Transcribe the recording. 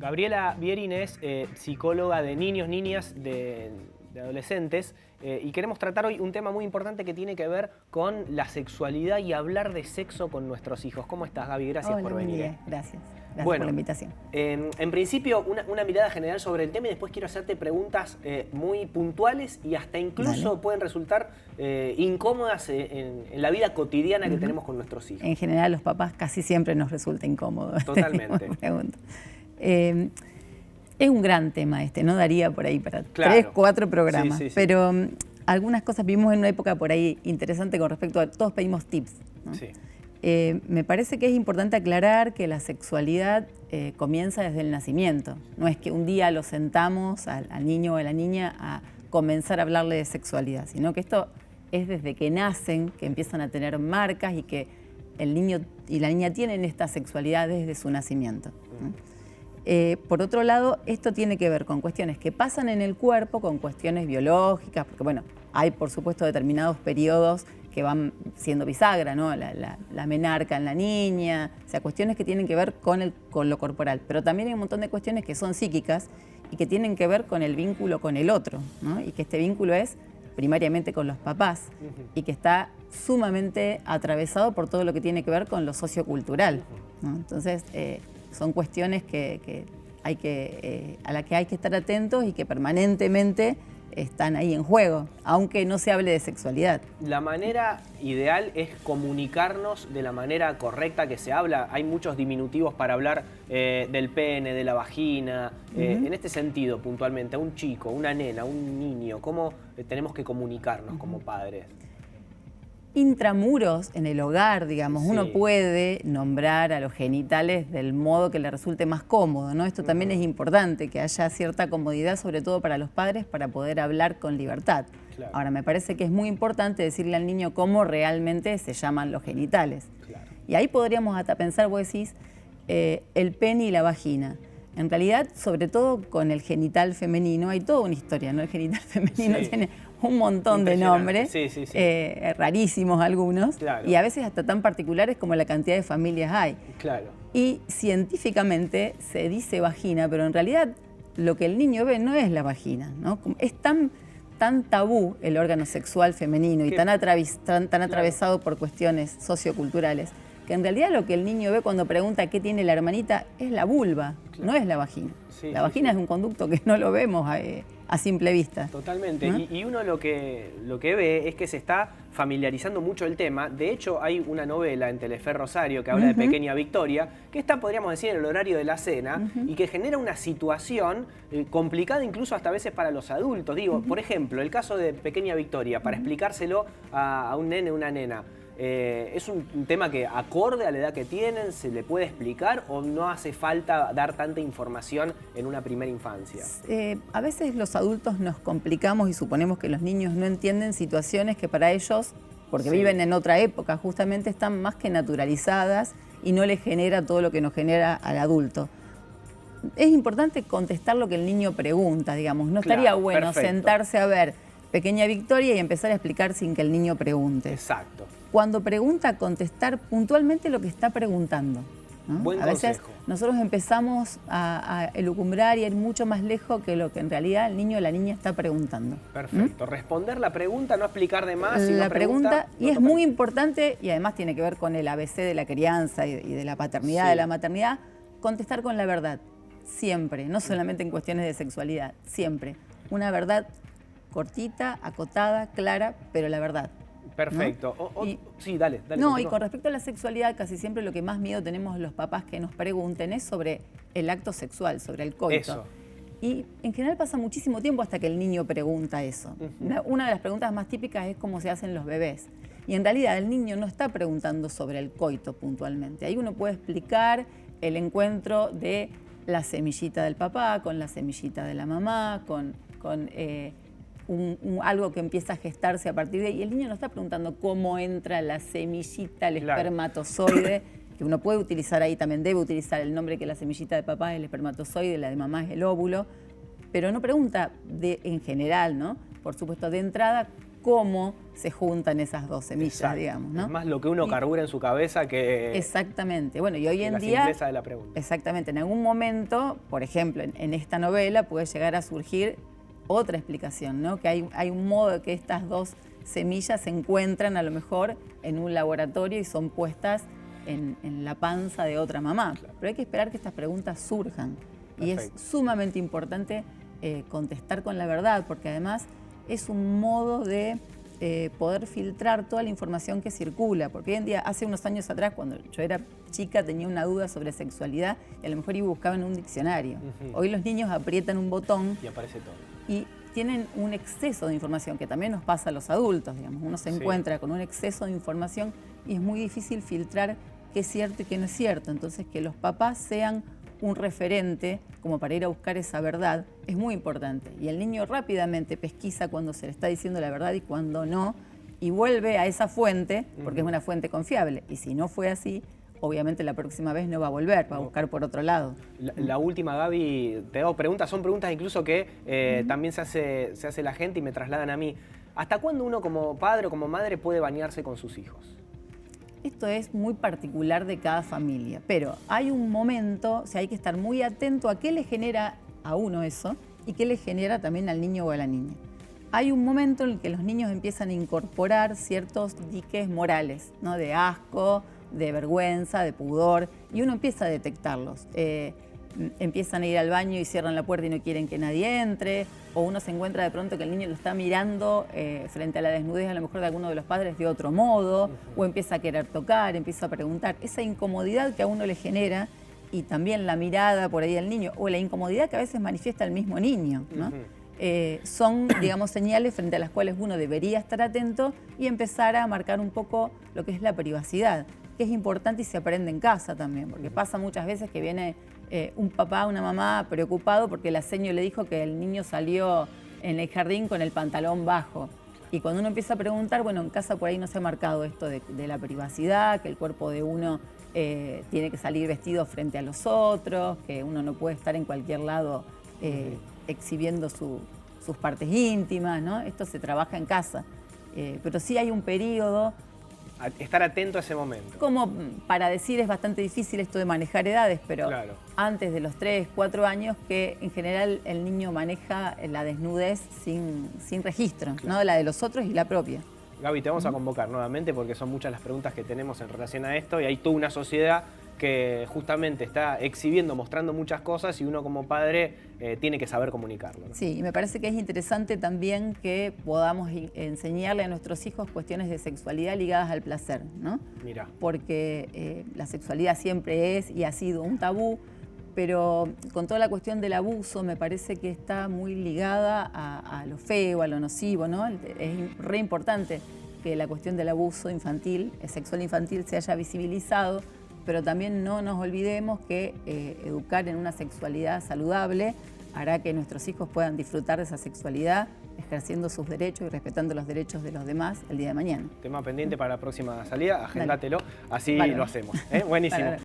Gabriela Bierin es psicóloga de niños, niñas, de adolescentes, y queremos tratar hoy un tema muy importante que tiene que ver con la sexualidad y hablar de sexo con nuestros hijos. ¿Cómo estás, Gaby? Gracias por venir. Bien, gracias. Gracias Bueno, por la invitación. En principio, una mirada general sobre el tema y después quiero hacerte preguntas muy puntuales y hasta incluso pueden resultar incómodas en la vida cotidiana que tenemos con nuestros hijos. En general, los papás casi siempre nos resulta incómodo. Totalmente. Es un gran tema este, ¿no? Daría por ahí para Claro. 3, 4 programas. Sí, sí, sí. Pero algunas cosas vivimos en una época por ahí interesante con respecto a... Todos pedimos tips, ¿no? Sí. Me parece que es importante aclarar que la sexualidad comienza desde el nacimiento. No es que un día lo sentamos al niño o a la niña a comenzar a hablarle de sexualidad, sino que esto es desde que nacen, que empiezan a tener marcas y que el niño y la niña tienen esta sexualidad desde su nacimiento, ¿no? Por otro lado, esto tiene que ver con cuestiones que pasan en el cuerpo, con cuestiones biológicas, porque bueno, hay por supuesto determinados periodos que van siendo bisagra, ¿no? La menarca en la niña, o sea, cuestiones que tienen que ver con lo corporal. Pero también hay un montón de cuestiones que son psíquicas y que tienen que ver con el vínculo con el otro, ¿no? Y que este vínculo es primariamente con los papás y que está sumamente atravesado por todo lo que tiene que ver con lo sociocultural, ¿no? Entonces, son cuestiones a las que hay que estar atentos y que permanentemente están ahí en juego, aunque no se hable de sexualidad. La manera ideal es comunicarnos de la manera correcta que se habla. Hay muchos diminutivos para hablar del pene, de la vagina. En este sentido, puntualmente, a un chico, una nena, un niño, ¿cómo tenemos que comunicarnos como padres? Intramuros, en el hogar, digamos, Sí. uno puede nombrar a los genitales del modo que le resulte más cómodo, ¿no? Esto también es importante, que haya cierta comodidad, sobre todo para los padres, para poder hablar con libertad. Claro. Ahora, me parece que es muy importante decirle al niño cómo realmente se llaman los genitales. Claro. Y ahí podríamos hasta pensar, vos decís, el pene y la vagina. En realidad, sobre todo con el genital femenino, hay toda una historia, ¿no? El genital femenino Sí. tiene un montón de nombres, Sí, sí, sí. rarísimos algunos, Claro. y a veces hasta tan particulares como la cantidad de familias hay. Claro. Y científicamente se dice vagina, pero en realidad lo que el niño ve no es la vagina, ¿no? Es tan tabú el órgano sexual femenino y tan atravesado por cuestiones socioculturales, que en realidad lo que el niño ve cuando pregunta qué tiene la hermanita es la vulva, no es la vagina. Sí, la sí, vagina sí. es un conducto que no lo vemos a simple vista. Totalmente. ¿No? Y uno lo que ve es que se está familiarizando mucho el tema. De hecho, hay una novela en Telefe Rosario que habla de Pequeña Victoria, que está, podríamos decir, en el horario de la cena y que genera una situación complicada incluso hasta a veces para los adultos. Digo, por ejemplo, el caso de Pequeña Victoria, para explicárselo a un nene o una nena. ¿Es un tema que acorde a la edad que tienen se le puede explicar o no hace falta dar tanta información en una primera infancia? A veces los adultos nos complicamos y suponemos que los niños no entienden situaciones que para ellos, porque Sí. viven en otra época, justamente están más que naturalizadas y no les genera todo lo que nos genera al adulto. Es importante contestar lo que el niño pregunta, digamos. No estaría Claro, bueno perfecto. sentarse a ver Pequeña Victoria y empezar a explicar sin que el niño pregunte. Exacto. Cuando pregunta, contestar puntualmente lo que está preguntando, ¿no? Buen a veces consejo. nosotros empezamos a elucumbrar y a ir mucho más lejos que lo que en realidad el niño o la niña está preguntando. Perfecto. Responder la pregunta, no explicar de más. Si La no pregunta, y no es toca. muy importante, y además tiene que ver con el ABC de la crianza y de la paternidad, Sí. de la maternidad, contestar con la verdad, siempre, no solamente en cuestiones de sexualidad, siempre. Una verdad cortita, acotada, clara, pero la verdad. Perfecto. ¿No? Sí, dale. No, y continúa. con respecto a la sexualidad, casi siempre lo que más miedo tenemos los papás que nos pregunten es sobre el acto sexual, sobre el coito. Eso. Y en general pasa muchísimo tiempo hasta que el niño pregunta eso. Una de las preguntas más típicas es cómo se hacen los bebés. Y en realidad el niño no está preguntando sobre el coito puntualmente. Ahí uno puede explicar el encuentro de la semillita del papá con la semillita de la mamá, con algo que empieza a gestarse a partir de ahí. Y el niño no está preguntando cómo entra la semillita, el Claro. espermatozoide, que uno puede utilizar ahí, también debe utilizar el nombre que la semillita de papá es el espermatozoide, la de mamá es el óvulo, pero no pregunta en general, ¿no? Por supuesto, de entrada, cómo se juntan esas dos semillas, Exacto. digamos, ¿no? Es más lo que uno carbura en su cabeza que... Exactamente. Bueno, y hoy que en la día... simpleza de la pregunta. Exactamente. En algún momento, por ejemplo, en esta novela puede llegar a surgir otra explicación, ¿no? Que hay un modo de que estas dos semillas se encuentran a lo mejor en un laboratorio y son puestas en la panza de otra mamá. Claro. Pero hay que esperar que estas preguntas surjan. Y es Perfecto. sumamente importante contestar con la verdad, porque además es un modo de poder filtrar toda la información que circula. Porque hoy en día, hace unos años atrás, cuando yo era chica, tenía una duda sobre sexualidad y a lo mejor iba a buscar en un diccionario. Hoy los niños aprietan un botón Y aparece todo. y tienen un exceso de información, que también nos pasa a los adultos, digamos. Uno se encuentra con un exceso de información y es muy difícil filtrar qué es cierto y qué no es cierto. Entonces, que los papás sean un referente como para ir a buscar esa verdad es muy importante. Y el niño rápidamente pesquisa cuando se le está diciendo la verdad y cuando no, y vuelve a esa fuente, porque es una fuente confiable. Y si no fue así, obviamente la próxima vez no va a volver, va a buscar por otro lado. La última, Gaby, te hago preguntas, son preguntas incluso que también se hace la gente y me trasladan a mí. ¿Hasta cuándo uno como padre o como madre puede bañarse con sus hijos? Esto es muy particular de cada familia, pero hay un momento, o sea, hay que estar muy atento a qué le genera a uno eso y qué le genera también al niño o a la niña. Hay un momento en el que los niños empiezan a incorporar ciertos diques morales, ¿no? De asco, de vergüenza, de pudor, y uno empieza a detectarlos. Empiezan a ir al baño y cierran la puerta y no quieren que nadie entre, o uno se encuentra de pronto que el niño lo está mirando frente a la desnudez a lo mejor de alguno de los padres de otro modo, o empieza a querer tocar, empieza a preguntar. Esa incomodidad que a uno le genera, y también la mirada por ahí del niño, o la incomodidad que a veces manifiesta el mismo niño, ¿no? Son, digamos, señales frente a las cuales uno debería estar atento y empezar a marcar un poco lo que es la privacidad, que es importante y se aprende en casa también, porque pasa muchas veces que viene un papá, una mamá preocupado porque la seño le dijo que el niño salió en el jardín con el pantalón bajo. Y cuando uno empieza a preguntar, bueno, en casa por ahí no se ha marcado esto de la privacidad, que el cuerpo de uno tiene que salir vestido frente a los otros, que uno no puede estar en cualquier lado exhibiendo sus partes íntimas, ¿no? Esto se trabaja en casa. Pero sí hay un periodo. Estar atento a ese momento. Como para decir, es bastante difícil esto de manejar edades, pero Claro. antes de los 3, 4 años, que en general el niño maneja la desnudez sin registro, Claro. ¿no? La de los otros y la propia. Gaby, te vamos a convocar nuevamente porque son muchas las preguntas que tenemos en relación a esto y hay toda una sociedad que justamente está exhibiendo, mostrando muchas cosas y uno como padre tiene que saber comunicarlo, ¿no? Sí, y me parece que es interesante también que podamos enseñarle a nuestros hijos cuestiones de sexualidad ligadas al placer, ¿no? Mirá. Porque la sexualidad siempre es y ha sido un tabú, pero con toda la cuestión del abuso me parece que está muy ligada a lo feo, a lo nocivo, ¿no? Es re importante que la cuestión del abuso infantil, sexual infantil, se haya visibilizado, pero también no nos olvidemos que educar en una sexualidad saludable hará que nuestros hijos puedan disfrutar de esa sexualidad, ejerciendo sus derechos y respetando los derechos de los demás el día de mañana. Tema pendiente para la próxima salida, agéndatelo, así Vale. lo hacemos. Buenísimo. Vale.